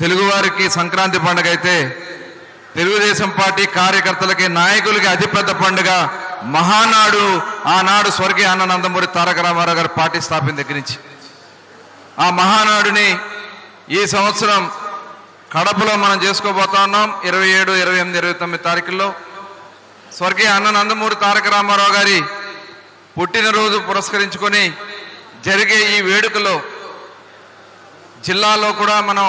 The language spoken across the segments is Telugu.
తెలుగువారికి సంక్రాంతి పండుగ అయితే తెలుగుదేశం పార్టీ కార్యకర్తలకి నాయకులకి అతిపెద్ద పండుగ మహానాడు. ఆనాడు స్వర్గీయ అన్న నందమూరి తారక రామారావు గారు పార్టీ స్థాపించిన దగ్గర నుంచి ఆ మహానాడుని ఈ సంవత్సరం కడపలో మనం చేసుకోబోతా ఉన్నాం. 27, 28, 29 తారీఖుల్లో స్వర్గీయ అన్న నందమూరి తారక రామారావు గారి పుట్టినరోజు పురస్కరించుకొని జరిగే ఈ వేడుకలో జిల్లాలో కూడా మనం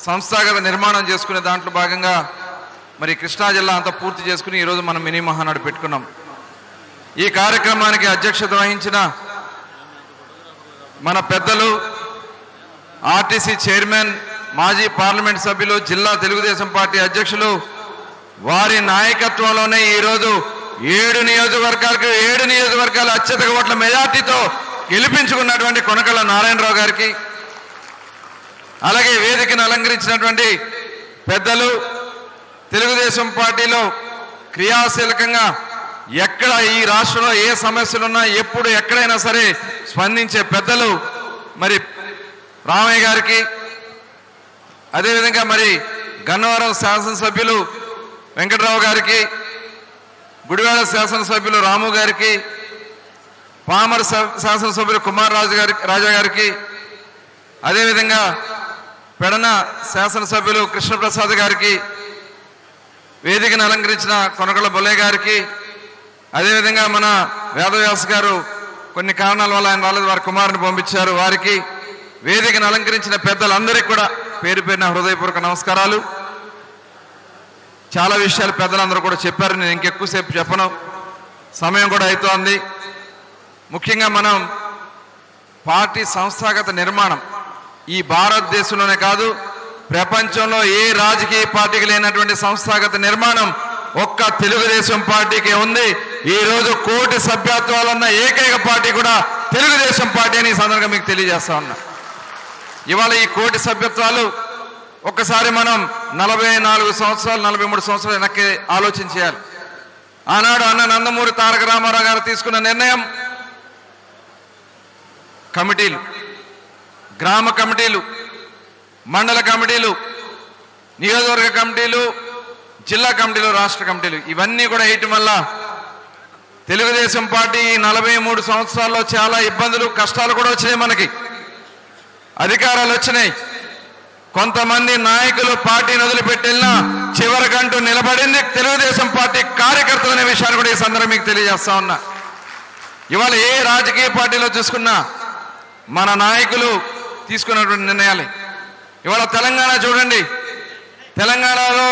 సంస్థాగత నిర్మాణం చేసుకునే దాంట్లో భాగంగా మరి కృష్ణా జిల్లా అంతా పూర్తి చేసుకుని ఈరోజు మనం మినీ మహానాడు పెట్టుకున్నాం. ఈ కార్యక్రమానికి అధ్యక్షత వహించిన మన పెద్దలు ఆర్టీసీ చైర్మన్, మాజీ పార్లమెంట్ సభ్యులు, జిల్లా తెలుగుదేశం పార్టీ అధ్యక్షులు, వారి నాయకత్వంలోనే ఈరోజు 7 నియోజకవర్గాలు అత్యధిక ఓట్ల మెజార్టీతో గెలిపించుకున్నటువంటి కొనకళ్ళ నారాయణరావు గారికి, అలాగే వేదికను అలంకరించినటువంటి పెద్దలు, తెలుగుదేశం పార్టీలో క్రియాశీలకంగా ఎక్కడ ఈ రాష్ట్రంలో ఏ సమస్యలున్నా ఎప్పుడు ఎక్కడైనా సరే స్పందించే పెద్దలు మరి రామయ్య గారికి, అదేవిధంగా మరి గన్నవరం శాసనసభ్యులు వెంకటరావు గారికి, గుడివాడ శాసనసభ్యులు రాము గారికి, పామర్ శాసనసభ్యులు కుమార్ రాజా గారికి, అదేవిధంగా పెడన శాసనసభ్యులు కృష్ణప్రసాద్ గారికి, వేదికను అలంకరించిన కొనకళ్ళ బొల్లయ్య గారికి, అదేవిధంగా మన వేదవ్యాస్ గారు కొన్ని కారణాల వల్ల ఆయన రాలేదు, వారి కుమారుని పంపించారు, వారికి, వేదికను అలంకరించిన పెద్దలందరికీ కూడా పేరు పేరున హృదయపూర్వక నమస్కారాలు. చాలా విషయాలు పెద్దలందరూ కూడా చెప్పారు, నేను ఇంకెక్కువసేపు చెప్పను, సమయం కూడా అవుతోంది. ముఖ్యంగా మనం పార్టీ సంస్థాగత నిర్మాణం ఈ భారతదేశంలోనే కాదు ప్రపంచంలో ఏ రాజకీయ పార్టీకి లేనటువంటి సంస్థాగత నిర్మాణం ఒక్క తెలుగుదేశం పార్టీకి ఉంది. ఈ రోజు 1 కోటి సభ్యత్వాలున్న ఏకైక పార్టీ కూడా తెలుగుదేశం పార్టీ అని ఈ సందర్భంగా మీకు తెలియజేస్తా ఉన్నా. ఇవాళ ఈ 1 కోటి సభ్యత్వాలు ఒక్కసారి మనం 44 సంవత్సరాలు 43 సంవత్సరాలు వెనక్కి ఆలోచన చేయాలి. ఆనాడు అన్న నందమూరి తారక రామారావు గారు తీసుకున్న నిర్ణయం కమిటీలు, గ్రామ కమిటీలు, మండల కమిటీలు, నియోజకవర్గ కమిటీలు, జిల్లా కమిటీలు, రాష్ట్ర కమిటీలు ఇవన్నీ కూడా వేయటం వల్ల తెలుగుదేశం పార్టీ 43 సంవత్సరాల్లో చాలా ఇబ్బందులు కష్టాలు కూడా వచ్చినాయి. మనకి అధికారాలు వచ్చినాయి, కొంతమంది నాయకులు పార్టీని వదిలిపెట్టినా చివరికంటూ నిలబడింది తెలుగుదేశం పార్టీ కార్యకర్తలు అనే విషయాన్ని కూడా ఈ సందర్భంగా మీకు తెలియజేస్తా ఉన్నా. ఇవాళ ఏ రాజకీయ పార్టీలో చూసుకున్నా మన నాయకులు తీసుకున్నటువంటి నిర్ణయాలే. ఇవాళ తెలంగాణ చూడండి, తెలంగాణలో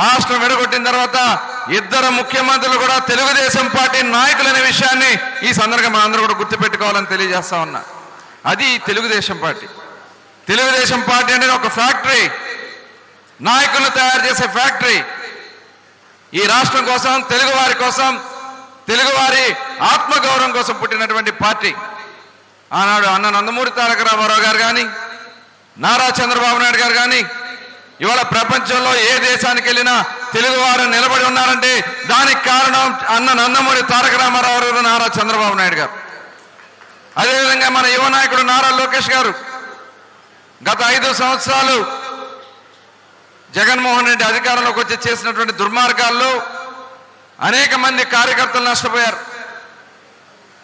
రాష్ట్రం విడగొట్టిన తర్వాత 2 ముఖ్యమంత్రులు కూడా తెలుగుదేశం పార్టీ నాయకులు అనే విషయాన్ని ఈ సందర్భంగా మనందరూ కూడా గుర్తుపెట్టుకోవాలని తెలియజేస్తా ఉన్నా. అది తెలుగుదేశం పార్టీ. తెలుగుదేశం పార్టీ అనేది ఒక ఫ్యాక్టరీ, నాయకులను తయారు చేసే ఫ్యాక్టరీ. ఈ రాష్ట్రం కోసం, తెలుగువారి కోసం, తెలుగువారి ఆత్మగౌరవం కోసం పుట్టినటువంటి పార్టీ. ఆనాడు అన్న నందమూరి తారక రామారావు గారు కానీ, నారా చంద్రబాబు నాయుడు గారు కానీ, ఇవాళ ప్రపంచంలో ఏ దేశానికి వెళ్ళినా తెలుగువారు నిలబడి ఉన్నారంటే దానికి కారణం అన్న నందమూరి తారక రామారావు గారు, నారా చంద్రబాబు నాయుడు గారు. అదేవిధంగా మన యువ నాయకుడు నారా లోకేష్ గారు గత 5 సంవత్సరాలు జగన్మోహన్ రెడ్డి అధికారంలోకి వచ్చి చేసినటువంటి దుర్మార్గాల్లో అనేక మంది కార్యకర్తలు నష్టపోయారు.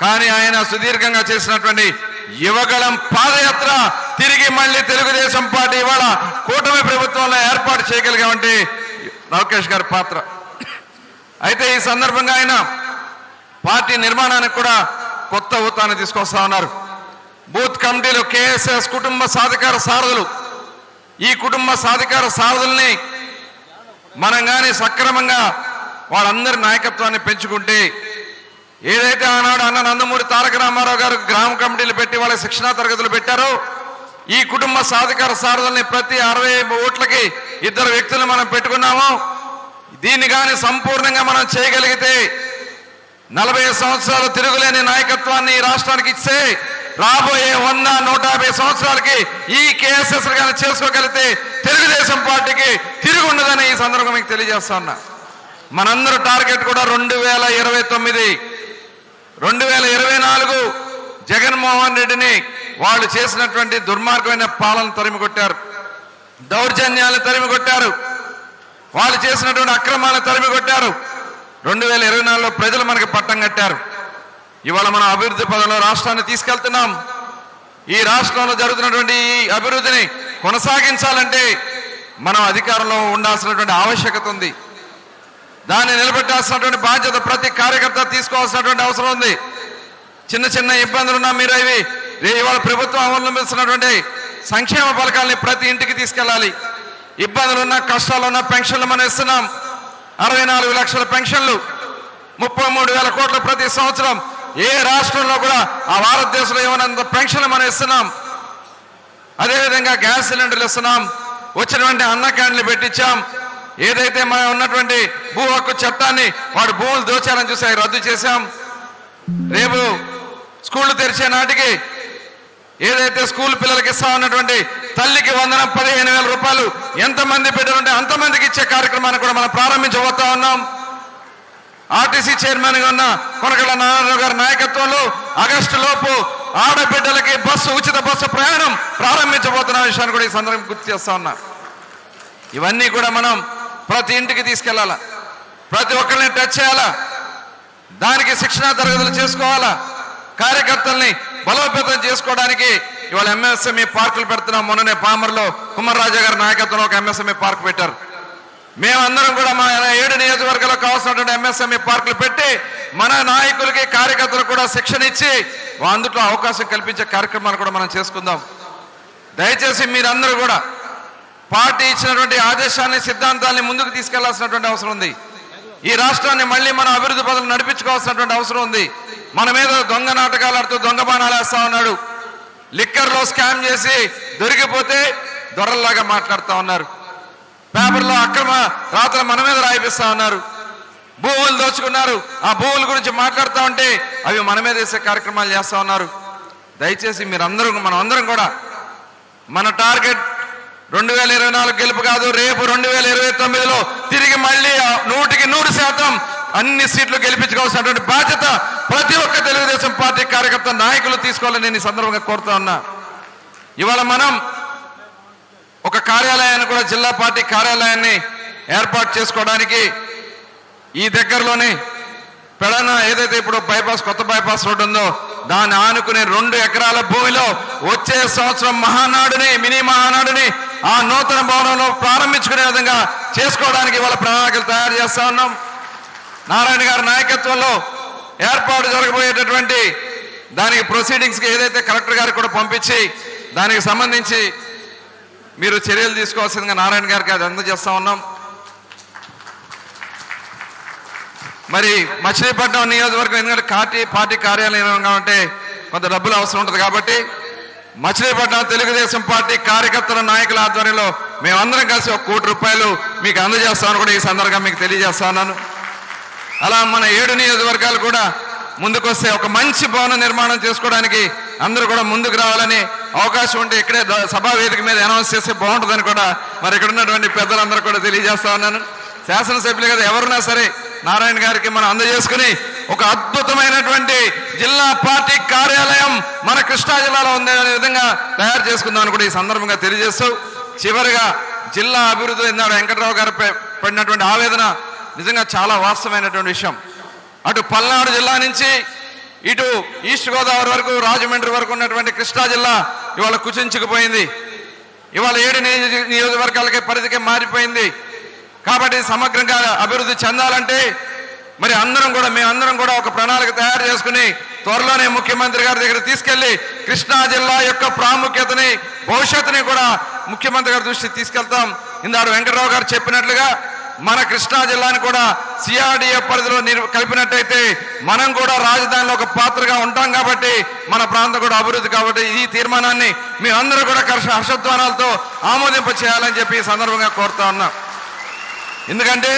కానీ ఆయన సుదీర్ఘంగా చేసినటువంటి యువగళం పాదయాత్ర తిరిగి మళ్ళీ తెలుగుదేశం పార్టీ ఇవాళ కూటమి ప్రభుత్వంలో ఏర్పాటు చేయగలిగామంటే లోకేష్ గారి పాత్ర. అయితే ఈ సందర్భంగా ఆయన పార్టీ నిర్మాణానికి కూడా కొత్త ఊతాన్ని తీసుకొస్తా ఉన్నారు. బూత్ కమిటీలు, కేఎస్ఎస్, కుటుంబ సాధికార సారథులు, ఈ కుటుంబ సాధికార సారథుల్ని మనం కానీ సక్రమంగా వాళ్ళందరి నాయకత్వాన్ని పెంచుకుంటే, ఏదైతే ఆనాడు అన్న నందమూరి తారక రామారావు గారు గ్రామ కమిటీలు పెట్టి వాళ్ళ శిక్షణా తరగతులు పెట్టారో, ఈ కుటుంబ సాధికార సారథుల్ని ప్రతి 60 ఓట్లకి 2 వ్యక్తులు మనం పెట్టుకున్నాము. దీన్ని కానీ సంపూర్ణంగా మనం చేయగలిగితే 40 సంవత్సరాలు తిరుగులేని నాయకత్వాన్ని ఈ రాష్ట్రానికి ఇచ్చే రాబోయే 100-150 సంవత్సరాలకి ఈ కేఎస్ఎస్ కానీ చేసుకోగలిగితే తెలుగుదేశం పార్టీకి తిరిగి ఉండదని ఈ సందర్భంగా మీకు తెలియజేస్తా ఉన్నా. మనందరూ టార్గెట్ కూడా 2029, 2024 జగన్మోహన్ రెడ్డిని వాళ్ళు చేసినటువంటి దుర్మార్గమైన పాలన తరిమి కొట్టారు. దౌర్జన్యాలను తరిమి కొట్టారు, వాళ్ళు చేసినటువంటి అక్రమాలను తరిమి కొట్టారు. 2024లో ప్రజలు మనకి పట్టం కట్టారు. ఇవాళ మనం అభివృద్ధి పదంలో రాష్ట్రాన్ని తీసుకెళ్తున్నాం. ఈ రాష్ట్రంలో జరుగుతున్నటువంటి ఈ అభివృద్ధిని కొనసాగించాలంటే మనం అధికారంలో ఉండాల్సినటువంటి ఆవశ్యకత ఉంది. దాన్ని నిలబెట్టాల్సినటువంటి బాధ్యత ప్రతి కార్యకర్త తీసుకోవాల్సినటువంటి అవసరం ఉంది. చిన్న చిన్న ఇబ్బందులున్నా మీరు అవి ఇవాళ ప్రభుత్వం అవలంబిస్తున్నటువంటి సంక్షేమ పథకాలని ప్రతి ఇంటికి తీసుకెళ్ళాలి. ఇబ్బందులున్నా కష్టాలున్నా పెన్షన్లు మనం ఇస్తున్నాం. 64 లక్షల పెన్షన్లు, 33,000 కోట్ల ప్రతి సంవత్సరం. ఏ రాష్ట్రంలో కూడా ఆ భారతదేశంలో ఏమన్నంత పెన్షన్లు మనం ఇస్తున్నాం. అదేవిధంగా గ్యాస్ సిలిండర్లు ఇస్తున్నాం. వచ్చినటువంటి అన్న క్యాంటీన్లు పెట్టించాం. ఏదైతే మనం ఉన్నటువంటి భూ హక్కు చట్టాన్ని వాడు భూములు దోచాలని చూసి అవి రద్దు చేశాం. రేపు స్కూళ్లు తెరిచే నాటికి ఏదైతే స్కూల్ పిల్లలకి ఇస్తా ఉన్నటువంటి తల్లికి వందనం 15,000 రూపాయలు ఎంతమంది బిడ్డలుంటే అంతమందికి ఇచ్చే కార్యక్రమాన్ని కూడా మనం ప్రారంభించబోతా ఉన్నాం. ఆర్టీసీ చైర్మన్ గా ఉన్న కొనకళ్ళ నారాయణ గారి నాయకత్వంలో ఆగస్టు లోపు ఆడబిడ్డలకి ఉచిత బస్సు ప్రయాణం ప్రారంభించబోతున్న విషయాన్ని కూడా ఈ సందర్భంగా గుర్తు చేస్తా ఉన్నా. ఇవన్నీ కూడా మనం ప్రతి ఇంటికి తీసుకెళ్లాలా, ప్రతి ఒక్కరిని టచ్ చేయాలా, దానికి శిక్షణా తరగతులు చేసుకోవాలా, కార్యకర్తల్ని బలోపేతం చేసుకోవడానికి ఇవాళ ఎంఎస్ఎంఈ పార్కులు పెడుతున్నాం. మొన్ననే పామర్లో కుమార్ రాజా గారి నాయకత్వంలో ఒక ఎంఎస్ఎంఈ పార్క్ పెట్టారు. మేమందరం కూడా మా 7 నియోజకవర్గాల్లో కావాల్సినటువంటి ఎంఎస్ఎంఈ పార్కులు పెట్టి మన నాయకులకి కార్యకర్తలకు కూడా శిక్షణ ఇచ్చి అందులో అవకాశం కల్పించే కార్యక్రమాలు కూడా మనం చేసుకుందాం. దయచేసి మీరందరూ కూడా పార్టీ ఇచ్చినటువంటి ఆదేశాన్ని సిద్ధాంతాన్ని ముందుకు తీసుకెళ్లాల్సినటువంటి అవసరం ఉంది. ఈ రాష్ట్రాన్ని మళ్ళీ మనం అభివృద్ధి పదవులు నడిపించుకోవాల్సినటువంటి అవసరం ఉంది. మన మీద దొంగ నాటకాలు ఆడుతూ దొంగ బాణాలు వేస్తా ఉన్నాడు. లిక్కర్లో స్కామ్ చేసి దొరికిపోతే దొరల్లాగా మాట్లాడుతూ ఉన్నారు. పేపర్లో అక్రమ రాతలు మన మీద రాయిపిస్తా ఉన్నారు. భూములు దోచుకున్నారు, ఆ భూముల గురించి మాట్లాడుతూ ఉంటే అవి మన మీద వేసే కార్యక్రమాలు చేస్తా ఉన్నారు. దయచేసి మనం అందరం కూడా మన టార్గెట్ 2024 గెలుపు కాదు, రేపు 2029లో తిరిగి మళ్ళీ 100% అన్ని సీట్లు గెలిపించుకోవాల్సినటువంటి బాధ్యత ప్రతి ఒక్క తెలుగుదేశం పార్టీ కార్యకర్త నాయకులు తీసుకోవాలని నేను ఈ సందర్భంగా కోరుతా ఉన్నా. ఇవాళ మనం ఒక కార్యాలయాన్ని కూడా జిల్లా పార్టీ కార్యాలయాన్ని ఏర్పాటు చేసుకోవడానికి ఈ దగ్గరలోనే పెడన ఏదైతే ఇప్పుడు కొత్త బైపాస్ రోడ్డు ఉందో దాన్ని ఆనుకునే 2 ఎకరాల భూమిలో వచ్చే సంవత్సరం మినీ మహానాడుని ఆ నూతన భవనంలో ప్రారంభించుకునే విధంగా చేసుకోవడానికి ఇవాళ ప్రణాళికలు తయారు చేస్తా ఉన్నాం. నారాయణ గారి నాయకత్వంలో ఏర్పాటు జరగబోయేటటువంటి దానికి ప్రొసీడింగ్స్కి ఏదైతే కలెక్టర్ గారికి కూడా పంపించి దానికి సంబంధించి మీరు చర్యలు తీసుకోవాల్సిందిగా నారాయణ గారికి అది అందజేస్తా ఉన్నాం. మరి మచిలీపట్నం నియోజకవర్గం ఎందుకంటే పార్టీ కార్యాలయం కాబట్టి కొంత డబ్బులు అవసరం ఉంటుంది కాబట్టి మచిలీపట్నం తెలుగుదేశం పార్టీ కార్యకర్తల నాయకుల ఆధ్వర్యంలో మేమందరం కలిసి 1 కోటి రూపాయలు మీకు అందజేస్తామని కూడా ఈ సందర్భంగా మీకు తెలియజేస్తా ఉన్నాను. అలా మన 7 నియోజకవర్గాలు కూడా ముందుకొస్తే ఒక మంచి భవన నిర్మాణం చేసుకోవడానికి అందరూ కూడా ముందుకు రావాలని అవకాశం ఉంటే ఇక్కడే సభా వేదిక మీద అనౌన్స్ చేస్తే బాగుంటుందని కూడా మరి ఇక్కడ ఉన్నటువంటి పెద్దలందరూ కూడా తెలియజేస్తా ఉన్నాను. శాసనసభ్యులు కదా ఎవరున్నా సరే నారాయణ గారికి మనం అందజేసుకుని ఒక అద్భుతమైనటువంటి జిల్లా పార్టీ కార్యాలయం మన కృష్ణా జిల్లాలో ఉందనే విధంగా తయారు చేసుకుందామని కూడా ఈ సందర్భంగా తెలియజేస్తూ చివరిగా జిల్లా అభివృద్ధి ఇందాక వెంకటరావు గారు పడినటువంటి ఆవేదన నిజంగా చాలా వాస్తవమైనటువంటి విషయం. అటు పల్నాడు జిల్లా నుంచి ఇటు ఈస్ట్ గోదావరి వరకు రాజమండ్రి వరకు ఉన్నటువంటి కృష్ణా జిల్లా ఇవాళ కుచించుకుపోయింది. ఇవాళ 7 నియోజకవర్గాలకే పరిధికి మారిపోయింది. కాబట్టి సమగ్రంగా అభివృద్ధి చెందాలంటే మరి మేమందరం కూడా ఒక ప్రణాళిక తయారు చేసుకుని త్వరలోనే ముఖ్యమంత్రి గారి దగ్గర తీసుకెళ్లి కృష్ణా జిల్లా యొక్క ప్రాముఖ్యతని భవిష్యత్తుని కూడా ముఖ్యమంత్రి గారి దృష్టికి తీసుకెళ్తాం. ఇందాడు వెంకటరావు గారు చెప్పినట్లుగా మన కృష్ణా జిల్లాని కూడా సిఆర్డీఎఫ్ పరిధిలో కలిపినట్టయితే మనం కూడా రాజధానిలో ఒక పాత్రగా ఉంటాం కాబట్టి మన ప్రాంతం కూడా అభివృద్ధి కాబట్టి ఈ తీర్మానాన్ని మీ అందరూ కూడా హర్షధ్వానాలతో ఆమోదింప చేయాలని చెప్పి ఈ సందర్భంగా కోరుతా ఉన్నా. ఎందుకంటే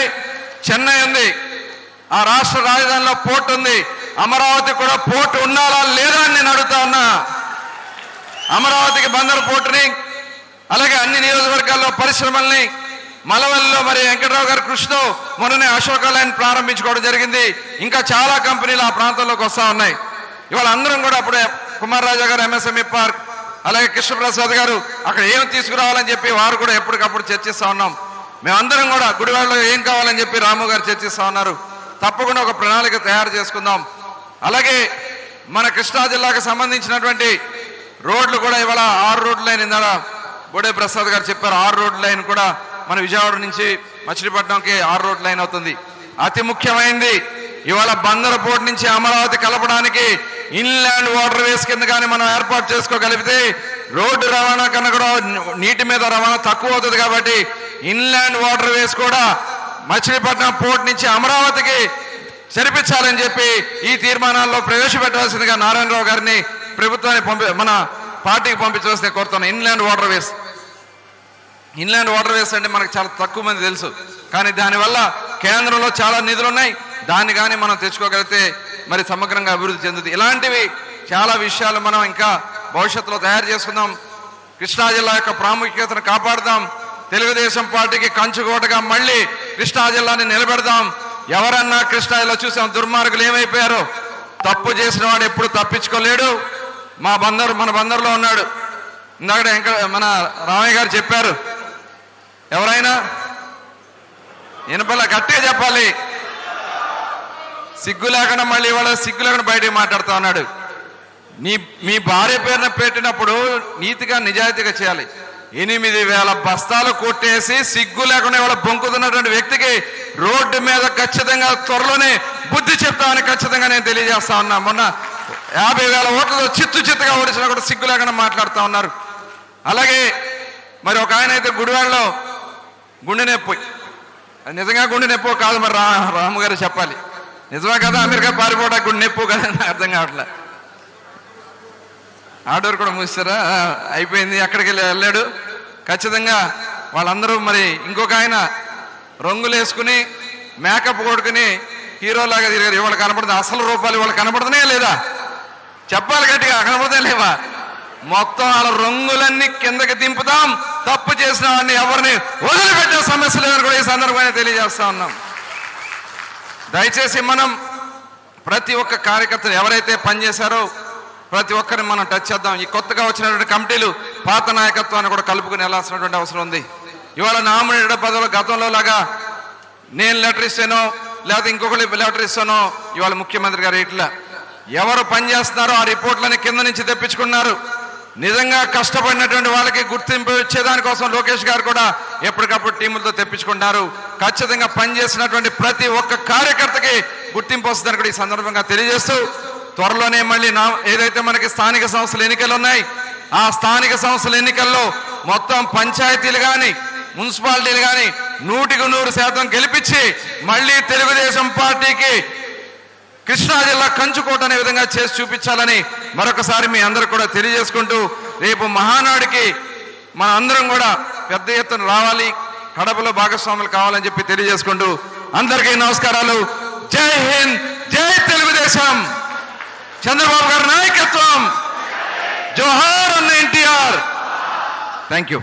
చెన్నై ఉంది, ఆ రాష్ట్ర రాజధానిలో పోర్ట్ ఉంది, అమరావతి కూడా పోర్టు ఉండాలా లేదా అని నేను అడుగుతా ఉన్నా. అమరావతికి బందరు పోర్టుని అలాగే అన్ని నియోజకవర్గాల్లో పరిశ్రమల్ని మలవల్లిలో మరి వెంకటరావు గారి కృషితో మొన్ననే అశోక లైన్ ప్రారంభించుకోవడం జరిగింది. ఇంకా చాలా కంపెనీలు ఆ ప్రాంతంలోకి వస్తా ఉన్నాయి. ఇవాళ అందరం కూడా అప్పుడే కుమార్ రాజా గారు ఎంఎస్ఎంఈ పార్క్, అలాగే కృష్ణప్రసాద్ గారు అక్కడ ఏం తీసుకురావాలని చెప్పి వారు కూడా ఎప్పటికప్పుడు చర్చిస్తా ఉన్నాం. మేమందరం కూడా గుడివాడలో ఏం కావాలని చెప్పి రాము గారు చర్చిస్తా ఉన్నారు. తప్పకుండా ఒక ప్రణాళిక తయారు చేసుకుందాం. అలాగే మన కృష్ణా జిల్లాకు సంబంధించినటువంటి రోడ్లు కూడా ఇవాళ 6 రోడ్ల లైన్ ఇందాక బోడే ప్రసాద్ గారు చెప్పారు. 6 రోడ్ల లైన్ కూడా మన విజయవాడ నుంచి మచిలీపట్నంకి 6 రోడ్ల లైన్ అవుతుంది. అతి ముఖ్యమైనది ఇవాళ బందర్ పోర్ట్ నుంచి అమరావతి కలపడానికి ఇన్లాండ్ వాటర్ వేస్ కింద కానీ మనం ఏర్పాటు చేసుకోగలిగితే రోడ్డు రవాణా కన్నా కూడా నీటి మీద రవాణా తక్కువ అవుతుంది. కాబట్టి ఇన్లాండ్ వాటర్ వేస్ కూడా మచిలీపట్నం పోర్ట్ నుంచి అమరావతికి జరిపించాలని చెప్పి ఈ తీర్మానాల్లో ప్రవేశపెట్టాల్సిందిగా నారాయణరావు గారిని ప్రభుత్వాన్ని మన పార్టీకి పంపించవలసిన కోరుతున్నాం. ఇన్లాండ్ వాటర్ వేస్ అంటే మనకు చాలా తక్కువ మంది తెలుసు. కానీ దానివల్ల కేంద్రంలో చాలా నిధులు ఉన్నాయి. దాన్ని కానీ మనం తెచ్చుకోగలిగితే మరి సమగ్రంగా అభివృద్ధి చెందుతుంది. ఇలాంటివి చాలా విషయాలు మనం ఇంకా భవిష్యత్తులో తయారు చేసుకుందాం. కృష్ణా జిల్లా యొక్క ప్రాముఖ్యతను కాపాడుదాం. తెలుగుదేశం పార్టీకి కంచుకోటగా మళ్ళీ కృష్ణా జిల్లాని నిలబెడదాం. ఎవరన్నా కృష్ణా జిల్లా చూసాం దుర్మార్గులు ఏమైపోయారో. తప్పు చేసిన వాడు ఎప్పుడు తప్పించుకోలేడు. మన బందర్లో ఉన్నాడు. ఇందాక మన రామయ్య గారు చెప్పారు. ఎవరైనా ఎనపల్ల గట్టిగా చెప్పాలి. సిగ్గు లేకుండా మళ్ళీ ఇవాళ సిగ్గు లేకుండా బయటకు మాట్లాడుతూ ఉన్నాడు. మీ భార్య పేరున పెట్టినప్పుడు నీతిగా నిజాయితీగా చేయాలి. 8,000 బస్తాలు కొట్టేసి సిగ్గు లేకుండా ఇవాళ బొంకుతున్నటువంటి వ్యక్తికి రోడ్డు మీద ఖచ్చితంగా త్వరలోనే బుద్ధి చెప్తామని ఖచ్చితంగా నేను తెలియజేస్తా ఉన్నా. మొన్న 50,000 ఓట్లతో చిత్తుగా ఓడించినా కూడా సిగ్గు లేకుండా మాట్లాడుతూ ఉన్నారు. అలాగే మరి ఒక ఆయన అయితే గుడివాడలో గుండె నొప్పి, నిజంగా గుండె నొప్పి కాదు మరి రాము గారు చెప్పాలి. నిజమే కదా, అమెరికా పారిపోవడానికి గుండె నొప్పి కదా, అర్థం కావట్లే. ఆడోరు కూడా మూసారా అయిపోయింది. అక్కడికి వెళ్ళాడు. ఖచ్చితంగా వాళ్ళందరూ మరి ఇంకొక ఆయన రంగులు వేసుకుని మేకప్ కొడుకుని హీరోలాగా తిరిగారు. ఇవాళ కనపడుతుంది అసలు రూపాయలు ఇవాళ కనపడుతున్నాయా లేదా చెప్పాలి గట్టిగా. కనపడుతున్నాయి లేవా? మొత్తం వాళ్ళ రంగులన్నీ కిందకి దింపుతాం. తప్పు చేసిన వాడిని ఎవరిని వదిలిపెట్టే సమస్య లేదని కూడా ఈ సందర్భంగా తెలియజేస్తా ఉన్నాం. దయచేసి మనం ప్రతి ఒక్క కార్యకర్తలు ఎవరైతే పనిచేశారో ప్రతి ఒక్కరిని మనం టచ్ చేద్దాం. ఈ కొత్తగా వచ్చినటువంటి కమిటీలు పాత నాయకత్వాన్ని కూడా కలుపుకుని వెళ్ళాల్సినటువంటి అవసరం ఉంది. ఇవాళ నామినేటెడ్ పదవులు గతంలో లాగా నేను లెటర్ ఇస్తానో లేకపోతే ఇంకొకటి లెటర్ ఇస్తానో ఇవాళ ముఖ్యమంత్రి గారు ఇట్లా ఎవరు పనిచేస్తున్నారో ఆ రిపోర్ట్లని కింద నుంచి తెప్పించుకున్నారు. నిజంగా కష్టపడినటువంటి వాళ్ళకి గుర్తింపు ఇచ్చేదానికోసం లోకేష్ గారు కూడా ఎప్పటికప్పుడు టీములతో తెప్పించుకుంటారు. ఖచ్చితంగా పనిచేసినటువంటి ప్రతి ఒక్క కార్యకర్తకి గుర్తింపు వస్తుందని కూడా ఈ సందర్భంగా తెలియజేస్తూ త్వరలోనే మళ్ళీ ఏదైతే మనకి స్థానిక సంస్థల ఎన్నికలు ఉన్నాయి ఆ స్థానిక సంస్థల ఎన్నికల్లో మొత్తం పంచాయతీలు కానీ మున్సిపాలిటీలు కానీ 100% గెలిపించి మళ్ళీ తెలుగుదేశం పార్టీకి కృష్ణా జిల్లా కంచుకోట అనే విధంగా చేసి చూపించాలని మరొకసారి మీ అందరూ కూడా తెలియజేసుకుంటూ రేపు మహానాడికి మన అందరం కూడా పెద్ద ఎత్తున రావాలి, కడపలో భాగస్వాములు కావాలని చెప్పి తెలియజేసుకుంటూ అందరికీ నమస్కారాలు. జై హింద్, జై తెలుగుదేశం, చంద్రబాబు గారి నాయకత్వం, జోహార్ అన్న ఎన్టీఆర్. Thank you.